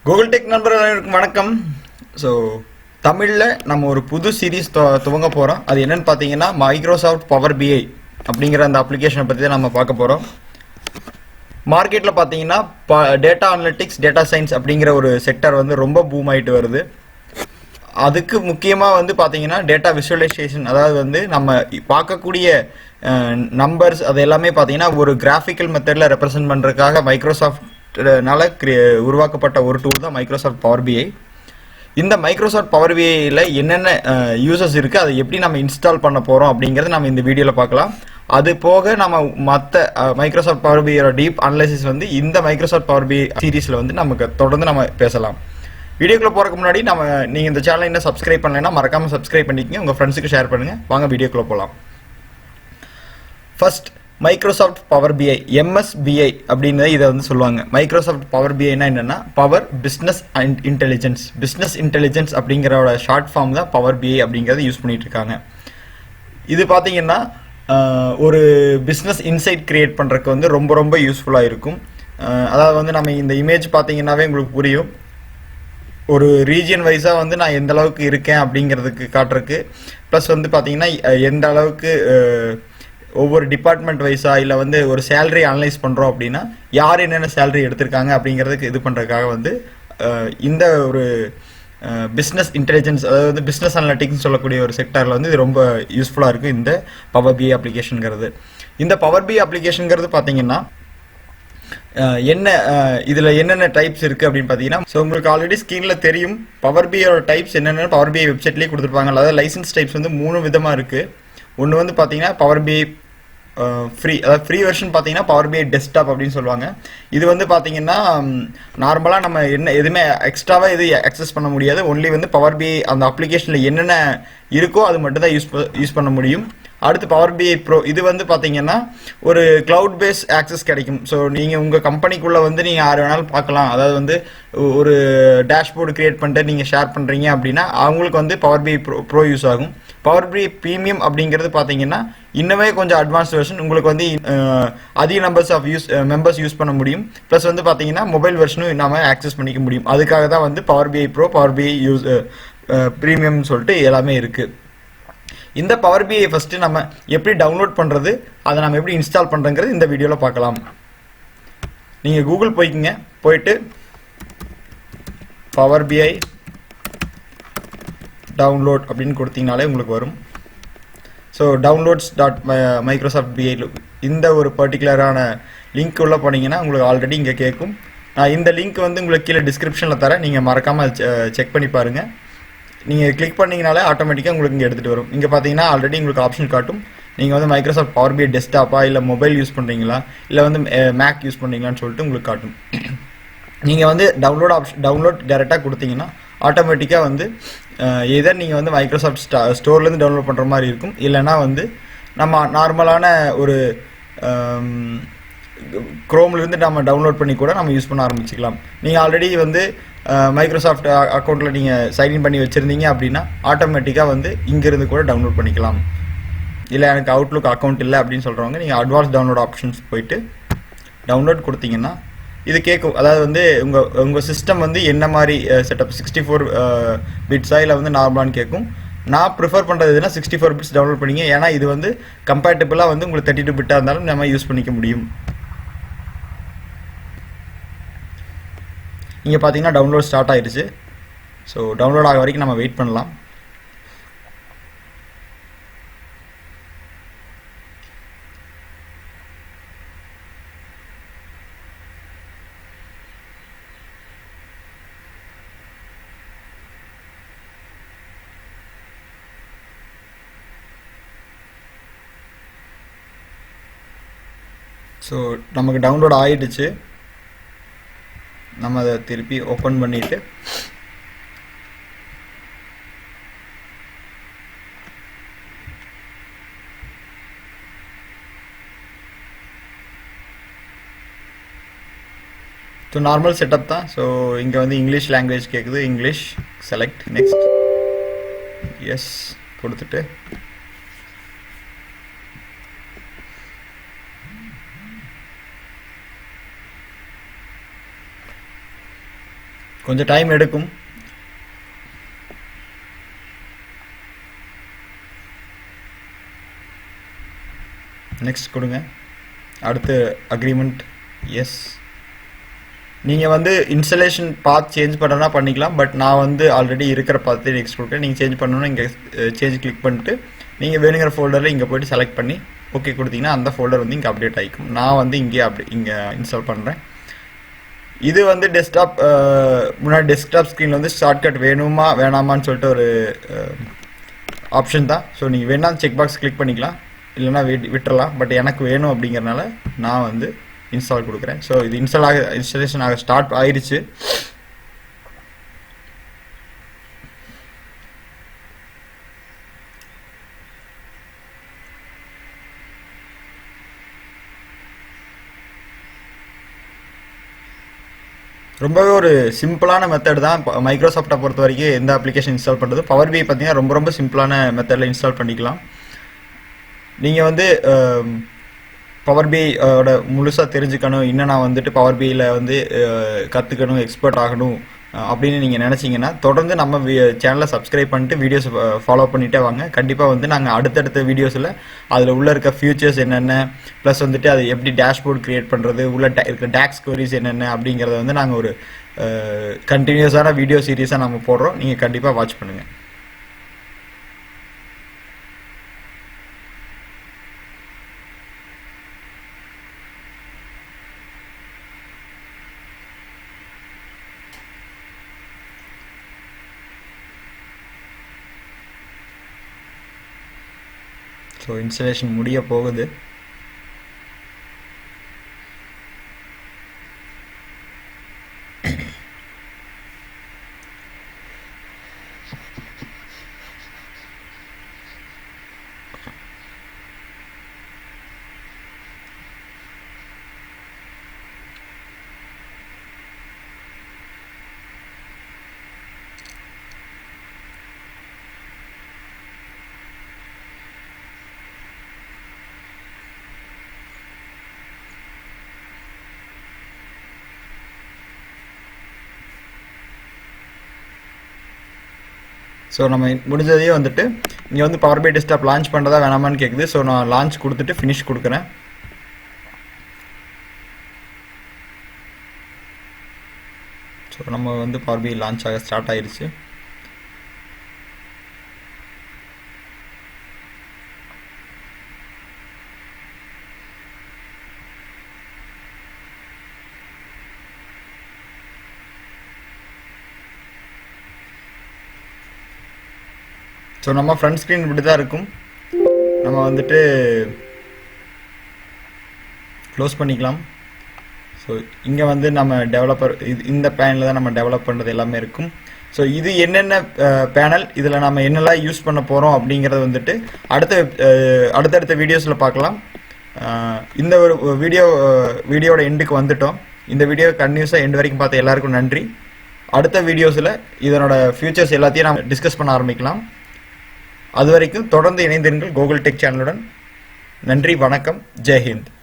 Google tech நண்பர்களுக்கு வணக்கம். So தமிழில் நம்ம ஒரு புது சீரீஸ் துவங்க போகிறோம். அது என்னென்னு பார்த்தீங்கன்னா மைக்ரோசாஃப்ட் பவர் பிஐ அப்படிங்கிற அந்த அப்ளிகேஷனை பற்றி தான் நம்ம பார்க்க போகிறோம். மார்க்கெட்டில் பார்த்தீங்கன்னா டேட்டா அனலிட்டிக்ஸ், டேட்டா சயின்ஸ் அப்படிங்கிற ஒரு செக்டர் வந்து ரொம்ப பூம் ஆகிட்டு வருது. அதுக்கு முக்கியமாக வந்து பார்த்தீங்கன்னா டேட்டா விசுவலைசேஷன், அதாவது வந்து நம்ம பார்க்கக்கூடிய நம்பர்ஸ் அது எல்லாமே பார்த்தீங்கன்னா ஒரு கிராஃபிக்கல் மெத்தடில் ரெப்ரசென்ட் பண்ணுறதுக்காக மைக்ரோசாஃப்ட்னால உருவாக்கப்பட்ட ஒரு டூல் தான் மைக்ரோசாஃப்ட் பவர் பிஐ. இந்த மைக்ரோசாஃப்ட் பவர் பிஐயில் என்னென்ன யூசஸ் இருக்குது, அதை எப்படி நம்ம இன்ஸ்டால் பண்ண போகிறோம் அப்படிங்கிறத நம்ம இந்த வீடியோவில் பார்க்கலாம். அது போக நம்ம மற்ற மைக்ரோசாஃப்ட் பவர் பிஐயோட டீப் அனலைசிஸ் வந்து இந்த மைக்ரோசாஃப்ட் பவர் பிஐ சீரீஸில் வந்து நமக்கு தொடர்ந்து நம்ம பேசலாம். வீடியோக்குள்ள போறதுக்கு முன்னாடி நீங்கள் இந்த சேனலை இன்னும் சப்ஸ்கிரைப் பண்ணலைன்னா மறக்காமல் சப்ஸ்கிரைப் பண்ணிக்கங்க, உங்கள் ஃப்ரெண்ட்ஸுக்கு ஷேர் பண்ணுங்கள். வாங்க வீடியோக்குள்ள போகலாம். First Microsoft power BI, MSBI அப்படின்னு இதை வந்து சொல்லுவாங்க. மைக்ரோசாஃப்ட் பவர் பிஐனா என்னன்னா power business and intelligence. Business intelligence அப்படிங்கிறோட ஷார்ட் ஃபார்ம் தான் பவர் பிஐ அப்படிங்கிறத யூஸ் பண்ணிட்டு இருக்காங்க. இது பார்த்தீங்கன்னா ஒரு பிஸ்னஸ் இன்சைட் கிரியேட் பண்ணுறதுக்கு வந்து ரொம்ப ரொம்ப யூஸ்ஃபுல்லாக இருக்கும். அதாவது வந்து நம்ம இந்த இமேஜ் பார்த்தீங்கன்னாவே உங்களுக்கு புரியும். ஒரு ரீஜியன் வைஸாக வந்து நான் எந்த அளவுக்கு இருக்கேன் அப்படிங்கிறதுக்கு காட்டுறதுக்கு, ப்ளஸ் வந்து பார்த்தீங்கன்னா எந்த அளவுக்கு ஒவ்வொரு டிபார்ட்மெண்ட் வைஸாக இல்லை வந்து ஒரு சேலரி அனலைஸ் பண்ணுறோம் அப்படின்னா யார் என்னென்ன சேலரி எடுத்திருக்காங்க அப்படிங்கிறதுக்கு இது பண்ணுறதுக்காக வந்து இந்த ஒரு பிஸ்னஸ் இன்டெலிஜென்ஸ், அதாவது வந்து பிஸ்னஸ் அனலிட்டிக்ஸ் சொல்லக்கூடிய ஒரு செக்டரில் வந்து இது ரொம்ப யூஸ்ஃபுல்லாக இருக்குது இந்த பவர் பிஐ அப்ளிகேஷனுங்கிறது. இந்த பவர் பிஐ அப்ளிகேஷனுங்கிறது பார்த்தீங்கன்னா என்ன இதில் என்னென்ன டைப்ஸ் இருக்குது அப்படின்னு பார்த்தீங்கன்னா, ஸோ உங்களுக்கு ஆல்ரெடி ஸ்க்ரீனில் தெரியும் பவர் பிஐயோட டைப்ஸ் என்னென்னு பவர் பிஐ வெப்சைட்லேயே கொடுத்துருப்பாங்க. அதாவது லைசன்ஸ் டைப்ஸ் வந்து 3 விதமாக இருக்குது. ஒன்று வந்து பார்த்தீங்கன்னா பவர் பிஐ ஃப்ரீ, அதாவது ஃப்ரீ வெர்ஷன் பார்த்தீங்கன்னா பவர் பிஐ டெஸ்க்டாப் அப்படின்னு சொல்லுவாங்க. இது வந்து பார்த்தீங்கன்னா நார்மலாக நம்ம எதுவுமே எக்ஸ்ட்ராவாக எது அக்சஸ் பண்ண முடியாது. ஒன்லி வந்து பவர் பிஐ அந்த அப்ளிகேஷனில் என்னென்ன இருக்கோ அது மட்டும் தான் யூஸ் பண்ண முடியும். அடுத்து பவர் பிஐ ப்ரோ, இது வந்து பார்த்தீங்கன்னா ஒரு கிளவுட் பேஸ் ஆக்சஸ் கிடைக்கும். ஸோ நீங்கள் உங்கள் கம்பெனிக்குள்ளே வந்து நீங்கள் யார் வேணாலும் பார்க்கலாம். அதாவது வந்து ஒரு டேஷ்போர்டு கிரியேட் பண்ணிட்டு நீங்கள் ஷேர் பண்ணுறீங்க அப்படின்னா அவங்களுக்கு வந்து பவர் பிஐ ப்ரோ யூஸ் ஆகும். பவர் பிஐ ப்ரீமியம் அப்படிங்கிறது பார்த்தீங்கன்னா இன்னமே கொஞ்சம் அட்வான்ஸ் வெர்ஷன். உங்களுக்கு வந்து அதிக மெம்பர்ஸ் யூஸ் பண்ண முடியும். ப்ளஸ் வந்து பார்த்தீங்கன்னா மொபைல் வெர்ஷனும் நாம ஆக்சஸ் பண்ணிக்க முடியும். அதுக்காக தான் வந்து பவர் பிஐ ப்ரோ, பவர் பிஐ ப்ரீமியம்னு சொல்லிட்டு எல்லாமே இருக்குது. இந்த பவர் பிஐ ஃபஸ்ட்டு நம்ம எப்படி டவுன்லோட் பண்ணுறது, அதை நம்ம எப்படி இன்ஸ்டால் பண்ணுறங்கிறது இந்த வீடியோவில் பார்க்கலாம். நீங்கள் கூகுள் போய்க்குங்க, போயிட்டு பவர் பிஐ டவுன்லோட் அப்படின்னு கொடுத்தீங்கனாலே உங்களுக்கு வரும். ஸோ downloads.microsoftbi இந்த ஒரு பர்டிகுலரான லிங்க் உள்ளே போனீங்கன்னா உங்களுக்கு ஆல்ரெடி இங்கே கேட்கும். இந்த லிங்க் வந்து உங்களுக்கு கீழே டிஸ்கிரிப்ஷனில் தரேன், நீங்கள் மறக்காமல் செக் பண்ணி பாருங்கள். நீங்கள் கிளிக் பண்ணிங்கனாலே ஆட்டோமேட்டிக்காக உங்களுக்கு இங்கே எடுத்துகிட்டு வரும். இங்கே பார்த்தீங்கன்னா ஆல்ரெடி உங்களுக்கு ஆப்ஷன் காட்டும். நீங்கள் வந்து மைக்ரோசாஃப்ட் பவர் பிஐ டெஸ்க்டாப்பா இல்லை மொபைல் யூஸ் பண்ணுறீங்களா இல்லை வந்து மேக் யூஸ் பண்ணுறீங்களான்னு சொல்லிட்டு உங்களுக்கு காட்டும். நீங்கள் வந்து டவுன்லோட் டேரெக்டாக கொடுத்தீங்கன்னா ஆட்டோமேட்டிக்காக வந்து எதர் நீங்கள் வந்து மைக்ரோசாஃப்ட் ஸ்டோர்லேருந்து டவுன்லோட் பண்ணுற மாதிரி இருக்கும். இல்லைனா வந்து நம்ம நார்மலான ஒரு குரோம்லேருந்து நம்ம டவுன்லோட் பண்ணி கூட நம்ம யூஸ் பண்ண ஆரம்பிச்சிக்கலாம். நீங்கள் ஆல்ரெடி வந்து மைக்ரோசாஃப்ட் அக்கௌண்ட்டில் நீங்கள் சைன்இன் பண்ணி வச்சுருந்தீங்க அப்படின்னா ஆட்டோமேட்டிக்காக வந்து இங்கேருந்து கூட டவுன்லோட் பண்ணிக்கலாம். இல்லை எனக்கு அவுட்லுக் அக்கௌண்ட் இல்லை அப்படின்னு சொல்கிறவங்க நீங்கள் அட்வான்ஸ் டவுன்லோட் ஆப்ஷன்ஸ் போயிட்டு டவுன்லோட் கொடுத்தீங்கன்னா இது கேட்கும். அதாவது வந்து உங்கள் சிஸ்டம் வந்து என்ன மாதிரி செட்டப், 64 பிட்ஸா இல்லை வந்து நார்மலான்னு கேட்கும். நான் ப்ரிஃபர் பண்ணுறது எதுனா 64 பிட்ஸ் டவுன்லோட் பண்ணிங்க. ஏன்னா இது வந்து கம்பேட்டபிளாக வந்து உங்களுக்கு 32 பிட்டாக இருந்தாலும் நம்ம யூஸ் பண்ணிக்க முடியும். இங்கே பார்த்தீங்கன்னா டவுன்லோட் ஸ்டார்ட் ஆயிடுச்சு. ஸோ டவுன்லோட் ஆக வரைக்கும் நம்ம வெயிட் பண்ணலாம். ஸோ நமக்கு டவுன்லோட் ஆகிடுச்சு. நம்ம அதை திருப்பி ஓப்பன் பண்ணிவிட்டு ஸோ நார்மல் செட்டப் தான். ஸோ இங்கே வந்து இங்கிலீஷ் லாங்குவேஜ் கேட்குது. இங்கிலீஷ் செலக்ட், நெக்ஸ்ட், எஸ் கொடுத்துட்டு கொஞ்சம் டைம் எடுக்கும். நெக்ஸ்ட் கொடுங்க. அடுத்து அக்ரிமெண்ட் எஸ். நீங்கள் வந்து இன்ஸ்டலேஷன் பாத் சேஞ்ச் பண்ணுறனா பண்ணிக்கலாம். பட் நான் வந்து ஆல்ரெடி இருக்கிற பார்த்து நெக்ஸ்ட் கொடுக்குறேன். நீங்கள் சேஞ்ச் பண்ணணும்னா இங்கே சேஞ்ச் கிளிக் பண்ணிட்டு நீங்கள் வேணுங்கிற ஃபோல்டரில் இங்கே போய்ட்டு செலக்ட் பண்ணி ஓகே கொடுத்தீங்கன்னா அந்த ஃபோல்டர் வந்து இங்கே அப்டேட் ஆகிக்கும். நான் வந்து இங்கே இன்ஸ்டால் பண்ணுறேன். இது வந்து டெஸ்க்டாப் முன்னாடி டெஸ்க்டாப் ஸ்க்ரீனில் வந்து ஷார்ட்கட் வேணுமா வேணாமான்னு சொல்லிட்டு ஒரு ஆப்ஷன் தான். ஸோ நீங்கள் வேணாலும் செக் பாக்ஸ் கிளிக் பண்ணிக்கலாம், இல்லைனா விட்டுறலாம். பட் எனக்கு வேணும் அப்படிங்கிறனால நான் வந்து இன்ஸ்டால் கொடுக்குறேன். ஸோ இது இன்ஸ்டாலேஷன் ஆக ஸ்டார்ட் ஆயிடுச்சு. ரொம்பவே ஒரு சிம்பிளான மெத்தட் தான் மைக்ரோசாஃப்ட்டை பொறுத்த வரைக்கும் எந்த அப்ளிகேஷன் இன்ஸ்டால் பண்ணுறது. பவர் பிஐ பார்த்தீங்கன்னா ரொம்ப சிம்பிளான மெத்தடில் இன்ஸ்டால் பண்ணிக்கலாம். நீங்கள் வந்து பவர் பிஐயோட முழுசாக தெரிஞ்சுக்கணும், இன்னும் நான் வந்துட்டு பவர் பிஐயில் வந்து கற்றுக்கணும், எக்ஸ்பர்ட் ஆகணும் அப்படின்னு நீங்கள் நினச்சிங்கன்னா தொடர்ந்து நம்ம சேனலை சப்ஸ்கிரைப் பண்ணிட்டு வீடியோஸ் ஃபாலோ பண்ணிகிட்டே வாங்க. கண்டிப்பாக வந்து நாங்கள் அடுத்தடுத்த வீடியோஸில் அதில் உள்ள இருக்க ஃபியூச்சர்ஸ் என்னென்ன, ப்ளஸ் வந்துட்டு அது எப்படி டேஷ்போர்ட் க்ரியேட் பண்ணுறது, உள்ள இருக்க டேக்ஸ் குவரிஸ் என்னென்ன அப்படிங்கிறத வந்து நாங்கள் ஒரு கண்டினியூஸான வீடியோ சீரீஸாக நம்ம போடுறோம். நீங்கள் கண்டிப்பாக வாட்ச் பண்ணுங்கள். ஸோ இன்ஸ்டலேஷன் முடிய போகுது. ஸோ நம்ம முடிஞ்சதையே வந்துட்டு இங்கே வந்து பவர் பை டெஸ்க்டாப் லான்ச் பண்ணுறதா வேணாமான்னு கேட்குது. ஸோ நான் லான்ச் கொடுத்துட்டு ஃபினிஷ் கொடுக்குறேன். ஸோ நம்ம வந்து பவர் பை லான்ச் ஆக ஸ்டார்ட் ஆயிடுச்சு. ஸோ நம்ம ஃப்ரண்ட் ஸ்க்ரீன் இப்படி தான் இருக்கும். நம்ம வந்துட்டு க்ளோஸ் பண்ணிக்கலாம். ஸோ இங்கே வந்து நம்ம டெவலப்பர் இந்த பேனலில் தான் நம்ம டெவலப் பண்ணுறது எல்லாமே இருக்கும். ஸோ இது என்னென்ன பேனல், இதில் நம்ம என்னெல்லாம் யூஸ் பண்ண போகிறோம் அப்படிங்கிறத வந்துட்டு அடுத்தடுத்த வீடியோஸில் பார்க்கலாம். இந்த ஒரு வீடியோட எண்டுக்கு வந்துட்டோம். இந்த வீடியோ கன்டினியூஸாக எண்டு வரைக்கும் பார்த்த எல்லாருக்கும் நன்றி. அடுத்த வீடியோஸில் இதனோட ஃபியூச்சர்ஸ் எல்லாத்தையும் நம்ம டிஸ்கஸ் பண்ண ஆரம்பிக்கலாம். அது வரைக்கும் தொடர்ந்து இணைந்திருங்கள் கூகுள் டெக் சேனலுடன். நன்றி, வணக்கம், ஜெய் ஹிந்த்.